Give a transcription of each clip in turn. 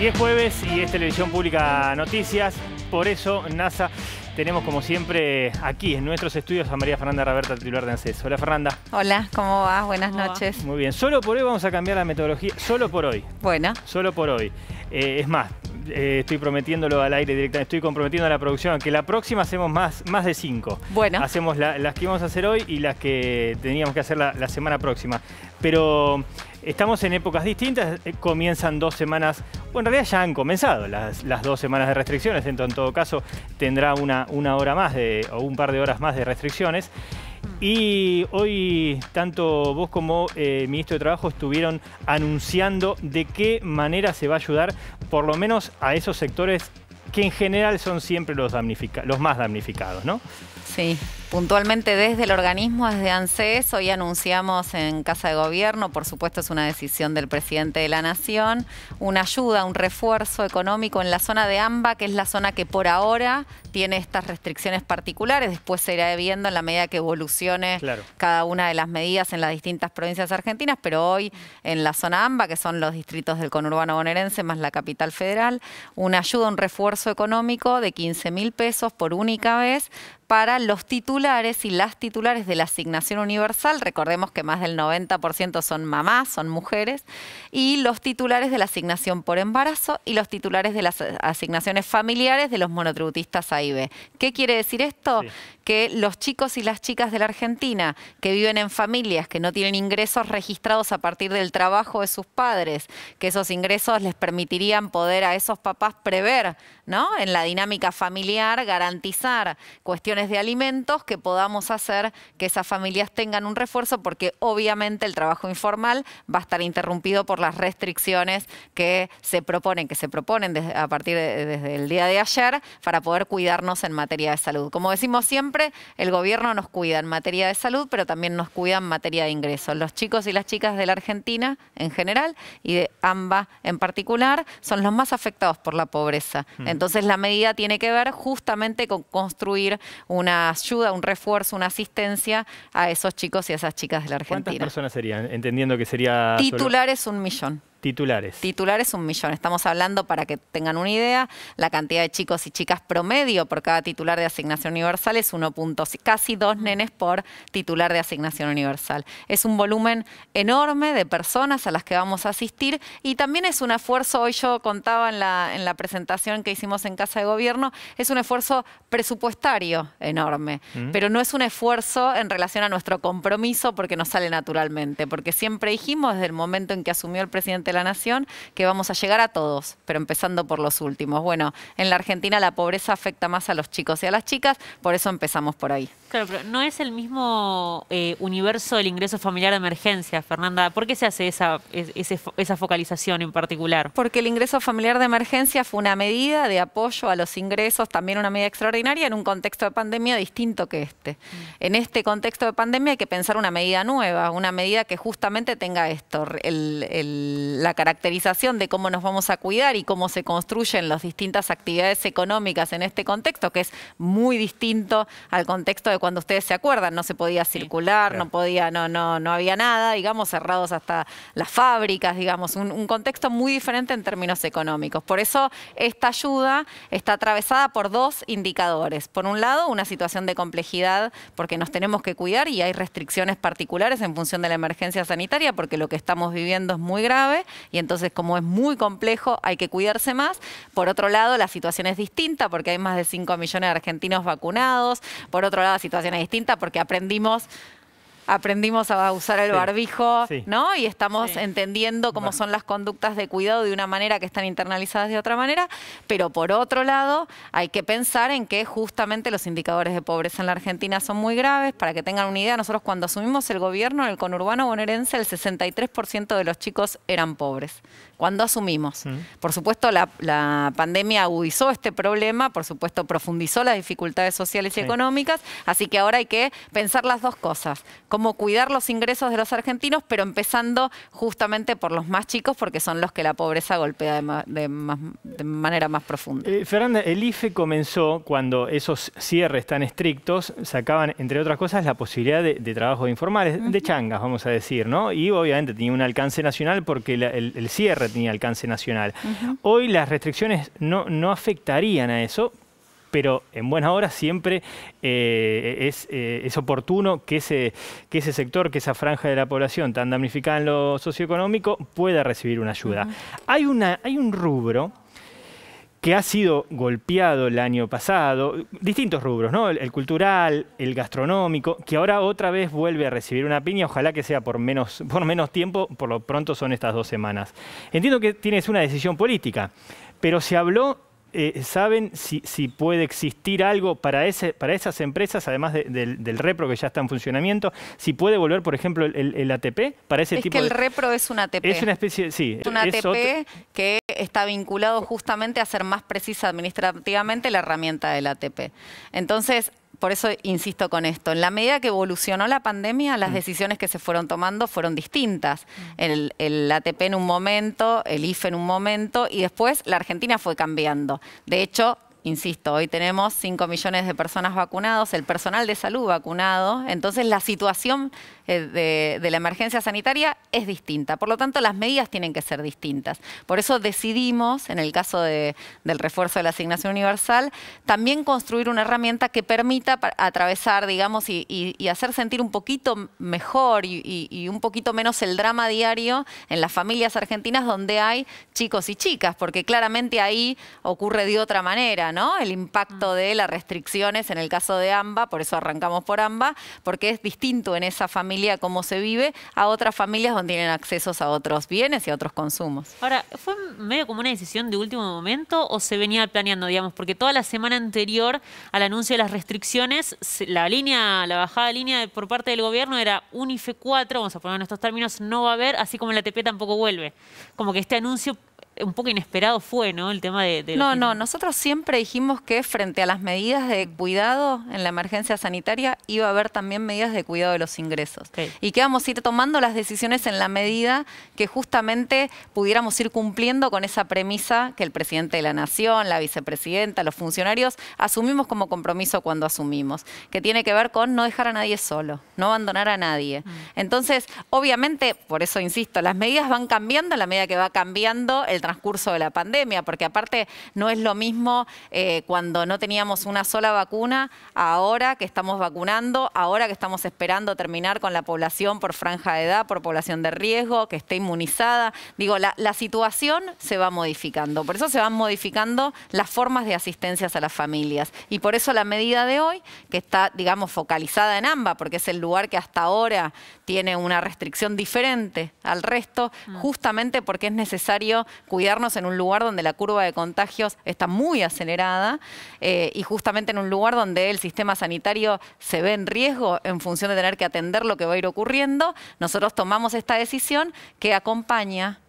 Y es jueves y es Televisión Pública Noticias. Por eso, NASA, tenemos como siempre aquí en nuestros estudios a María Fernanda Raberta, titular de ANSES. Hola, Fernanda. Hola, ¿cómo vas? Buenas noches. Muy bien. Solo por hoy vamos a cambiar la metodología. Solo por hoy. Bueno. Solo por hoy. Es más, estoy prometiéndolo al aire directamente. Estoy comprometiendo a la producción que la próxima hacemos más de 5. Bueno. Hacemos las que íbamos a hacer hoy y las que teníamos que hacer la semana próxima. Pero estamos en épocas distintas. Comienzan 2 semanas, bueno, en realidad ya han comenzado las 2 semanas de restricciones. En todo caso, tendrá una hora más o un par de horas más de restricciones. Y hoy tanto vos como el ministro de Trabajo estuvieron anunciando de qué manera se va a ayudar por lo menos a esos sectores que en general son siempre los más damnificados, ¿no? Sí, puntualmente desde el organismo, desde ANSES, hoy anunciamos en Casa de Gobierno, por supuesto es una decisión del presidente de la Nación, una ayuda, un refuerzo económico en la zona de AMBA, que es la zona que por ahora tiene estas restricciones particulares. Después se irá viendo en la medida que evolucione cada una de las medidas en las distintas provincias argentinas, pero hoy en la zona AMBA, que son los distritos del conurbano bonaerense más la capital federal, una ayuda, un refuerzo económico de 15.000 pesos por única vez para los titulares y las titulares de la asignación universal. Recordemos que más del 90% son mamás, son mujeres, y los titulares de la asignación por embarazo y los titulares de las asignaciones familiares de los monotributistas A y B. ¿Qué quiere decir esto? Sí. Que los chicos y las chicas de la Argentina que viven en familias que no tienen ingresos registrados a partir del trabajo de sus padres, que esos ingresos les permitirían poder a esos papás prever, ¿no?, en la dinámica familiar, garantizar cuestiones de alimentos, que podamos hacer que esas familias tengan un refuerzo, porque obviamente el trabajo informal va a estar interrumpido por las restricciones que se proponen a partir desde el día de ayer para poder cuidarnos en materia de salud. Como decimos siempre, el gobierno nos cuida en materia de salud, pero también nos cuida en materia de ingresos. Los chicos y las chicas de la Argentina en general y de AMBA en particular son los más afectados por la pobreza. Entonces la medida tiene que ver justamente con construir una ayuda, un refuerzo, una asistencia a esos chicos y a esas chicas de la Argentina. ¿Cuántas personas serían? Entendiendo que sería... Titulares 1 millón. Titulares. Titulares 1 millón. Estamos hablando, para que tengan una idea, la cantidad de chicos y chicas promedio por cada titular de asignación universal es casi 2 nenes por titular de asignación universal. Es un volumen enorme de personas a las que vamos a asistir, y también es un esfuerzo, hoy yo contaba en la presentación que hicimos en Casa de Gobierno, es un esfuerzo presupuestario enorme, pero no es un esfuerzo en relación a nuestro compromiso porque nos sale naturalmente, porque siempre dijimos desde el momento en que asumió el presidente de la Nación que vamos a llegar a todos, pero empezando por los últimos. Bueno, en la Argentina la pobreza afecta más a los chicos y a las chicas, por eso empezamos por ahí. Claro, pero no es el mismo universo del ingreso familiar de emergencia, Fernanda. ¿Por qué se hace esa focalización en particular? Porque el ingreso familiar de emergencia fue una medida de apoyo a los ingresos, también una medida extraordinaria en un contexto de pandemia distinto que este. En este contexto de pandemia hay que pensar una medida nueva, una medida que justamente tenga esto, la caracterización de cómo nos vamos a cuidar y cómo se construyen las distintas actividades económicas en este contexto, que es muy distinto al contexto de cuando ustedes se acuerdan, no se podía circular, no había nada, digamos, cerrados hasta las fábricas, digamos, un contexto muy diferente en términos económicos. Por eso esta ayuda está atravesada por 2 indicadores. Por un lado, una situación de complejidad porque nos tenemos que cuidar y hay restricciones particulares en función de la emergencia sanitaria, porque lo que estamos viviendo es muy grave y entonces, como es muy complejo, hay que cuidarse más. Por otro lado, la situación es distinta porque hay más de 5 millones de argentinos vacunados. Por otro lado, la situación es distinta porque aprendimos a usar el barbijo, ¿no? Y estamos entendiendo cómo son las conductas de cuidado de una manera que están internalizadas de otra manera, pero por otro lado hay que pensar en que justamente los indicadores de pobreza en la Argentina son muy graves. Para que tengan una idea, nosotros cuando asumimos el gobierno en el conurbano bonaerense, el 63% de los chicos eran pobres. Cuando asumimos. Por supuesto, la pandemia agudizó este problema, por supuesto profundizó las dificultades sociales y económicas, así que ahora hay que pensar las 2 cosas. cómo cuidar los ingresos de los argentinos, pero empezando justamente por los más chicos, porque son los que la pobreza golpea de manera más profunda. Fernanda, el IFE comenzó cuando esos cierres tan estrictos sacaban, entre otras cosas, la posibilidad de trabajos informales, de changas, vamos a decir, ¿no? Y obviamente tenía un alcance nacional porque el cierre tenía alcance nacional. Hoy las restricciones no afectarían a eso, pero en buena hora siempre es oportuno que ese sector, que esa franja de la población tan damnificada en lo socioeconómico pueda recibir una ayuda. Hay un rubro que ha sido golpeado el año pasado, distintos rubros, ¿no? El cultural, el gastronómico, que ahora otra vez vuelve a recibir una piña, ojalá que sea por menos tiempo, por lo pronto son estas 2 semanas. Entiendo que tienes una decisión política, pero se habló, ¿saben si puede existir algo para esas empresas, además del repro que ya está en funcionamiento? Si puede volver, por ejemplo, el ATP para ese tipo de... Es que el repro es un ATP. Es una especie, sí. Es un ATP que está vinculado justamente a ser más precisa administrativamente la herramienta del ATP. Entonces, por eso insisto con esto. En la medida que evolucionó la pandemia, las decisiones que se fueron tomando fueron distintas. El ATP en un momento, el IFE en un momento, y después la Argentina fue cambiando. De hecho, insisto, hoy tenemos 5 millones de personas vacunados, el personal de salud vacunado, entonces la situación de la emergencia sanitaria es distinta. Por lo tanto, las medidas tienen que ser distintas. Por eso decidimos, en el caso del refuerzo de la asignación universal, también construir una herramienta que permita atravesar, digamos, y hacer sentir un poquito mejor y un poquito menos el drama diario en las familias argentinas donde hay chicos y chicas, porque claramente ahí ocurre de otra manera, ¿no? El impacto de las restricciones en el caso de AMBA, por eso arrancamos por AMBA, porque es distinto en esa familia cómo se vive a otras familias donde tienen accesos a otros bienes y a otros consumos. Ahora, ¿fue medio como una decisión de último momento o se venía planeando, digamos? Porque toda la semana anterior al anuncio de las restricciones, la bajada de línea por parte del gobierno era un IFE 4, vamos a poner en estos términos, no va a haber, así como el ATP tampoco vuelve. Como que este anuncio un poco inesperado fue, ¿no? El tema de No, nosotros siempre dijimos que frente a las medidas de cuidado en la emergencia sanitaria iba a haber también medidas de cuidado de los ingresos. Okay. Y que íbamos a ir tomando las decisiones en la medida que justamente pudiéramos ir cumpliendo con esa premisa que el presidente de la Nación, la vicepresidenta, los funcionarios asumimos como compromiso cuando asumimos, que tiene que ver con no dejar a nadie solo, no abandonar a nadie. Entonces, obviamente, por eso insisto, las medidas van cambiando a la medida que va cambiando el transcurso de la pandemia, porque aparte no es lo mismo cuando no teníamos una sola vacuna, ahora que estamos vacunando, ahora que estamos esperando terminar con la población por franja de edad, por población de riesgo, que esté inmunizada. Digo, la situación se va modificando, por eso se van modificando las formas de asistencia a las familias. Y por eso la medida de hoy, que está, digamos, focalizada en AMBA, porque es el lugar que hasta ahora tiene una restricción diferente al resto, justamente porque es necesario cuidarnos en un lugar donde la curva de contagios está muy acelerada y justamente en un lugar donde el sistema sanitario se ve en riesgo en función de tener que atender lo que va a ir ocurriendo. Nosotros tomamos esta decisión que acompaña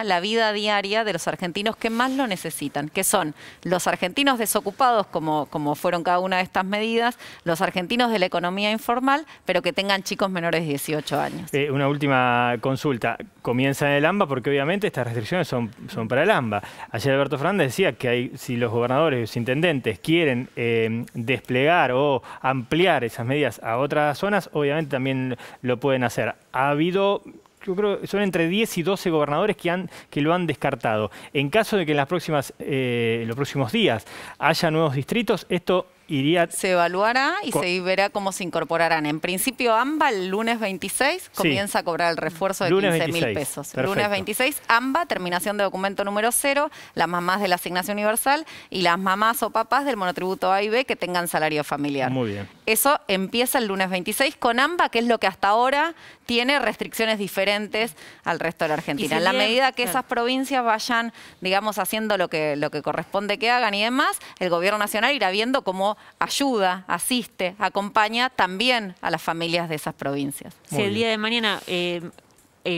la vida diaria de los argentinos que más lo necesitan, que son los argentinos desocupados, como fueron cada una de estas medidas, los argentinos de la economía informal, pero que tengan chicos menores de 18 años. Una última consulta. Comienza en el AMBA porque obviamente estas restricciones son para el AMBA. Ayer Alberto Fernández decía que si los gobernadores y los intendentes quieren desplegar o ampliar esas medidas a otras zonas, obviamente también lo pueden hacer. Ha habido... Yo creo que son entre 10 y 12 gobernadores que lo han descartado. En caso de que en los próximos días haya nuevos distritos, esto iría... Se evaluará y se verá cómo se incorporarán. En principio, AMBA el lunes 26 comienza a cobrar el refuerzo de 15.000 pesos. Perfecto. Lunes 26, AMBA, terminación de documento número 0, las mamás de la asignación universal y las mamás o papás del monotributo A y B que tengan salario familiar. Muy bien. Eso empieza el lunes 26 con AMBA, que es lo que hasta ahora tiene restricciones diferentes al resto de la Argentina. En la medida que esas provincias vayan, digamos, haciendo lo que corresponde que hagan y demás, el gobierno nacional irá viendo cómo ayuda, asiste, acompaña también a las familias de esas provincias. Si el día de mañana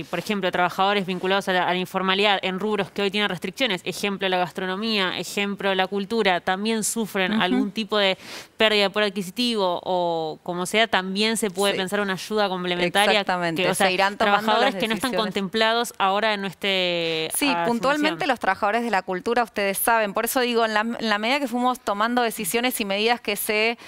por ejemplo, trabajadores vinculados a la informalidad en rubros que hoy tienen restricciones, ejemplo la gastronomía, ejemplo la cultura, también sufren algún tipo de pérdida de poder adquisitivo o como sea, también se puede pensar una ayuda complementaria. Exactamente, que, o sea, se irán tomando trabajadores las que no están decisiones. contemplados ahora en nuestra Sí, puntualmente los trabajadores de la cultura, ustedes saben, por eso digo, en la medida que fuimos tomando decisiones y medidas que se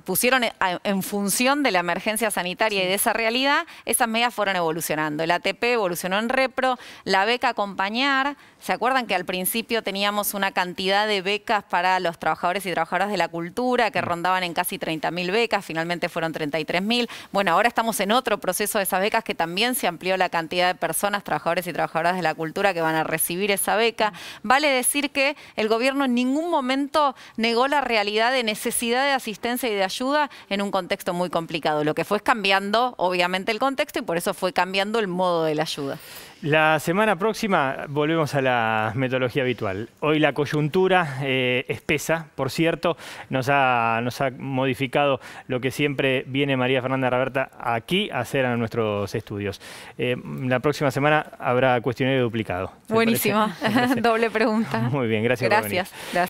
pusieron en función de la emergencia sanitaria y de esa realidad, esas medidas fueron evolucionando. El ATP evolucionó en repro, la beca acompañar. ¿Se acuerdan que al principio teníamos una cantidad de becas para los trabajadores y trabajadoras de la cultura que rondaban en casi 30.000 becas? Finalmente fueron 33.000. Bueno, ahora estamos en otro proceso de esas becas que también se amplió la cantidad de personas, trabajadores y trabajadoras de la cultura que van a recibir esa beca. Vale decir que el gobierno en ningún momento negó la realidad de necesidad de asistencia y de ayuda en un contexto muy complicado. Lo que fue es cambiando, obviamente, el contexto y por eso fue cambiando el modo de la ayuda. La semana próxima volvemos a la metodología habitual. Hoy la coyuntura espesa, por cierto, nos ha modificado lo que siempre viene María Fernanda Raberta aquí a hacer a nuestros estudios. La próxima semana habrá cuestionario duplicado. Buenísimo. Doble pregunta. Muy bien, gracias por venir. Gracias.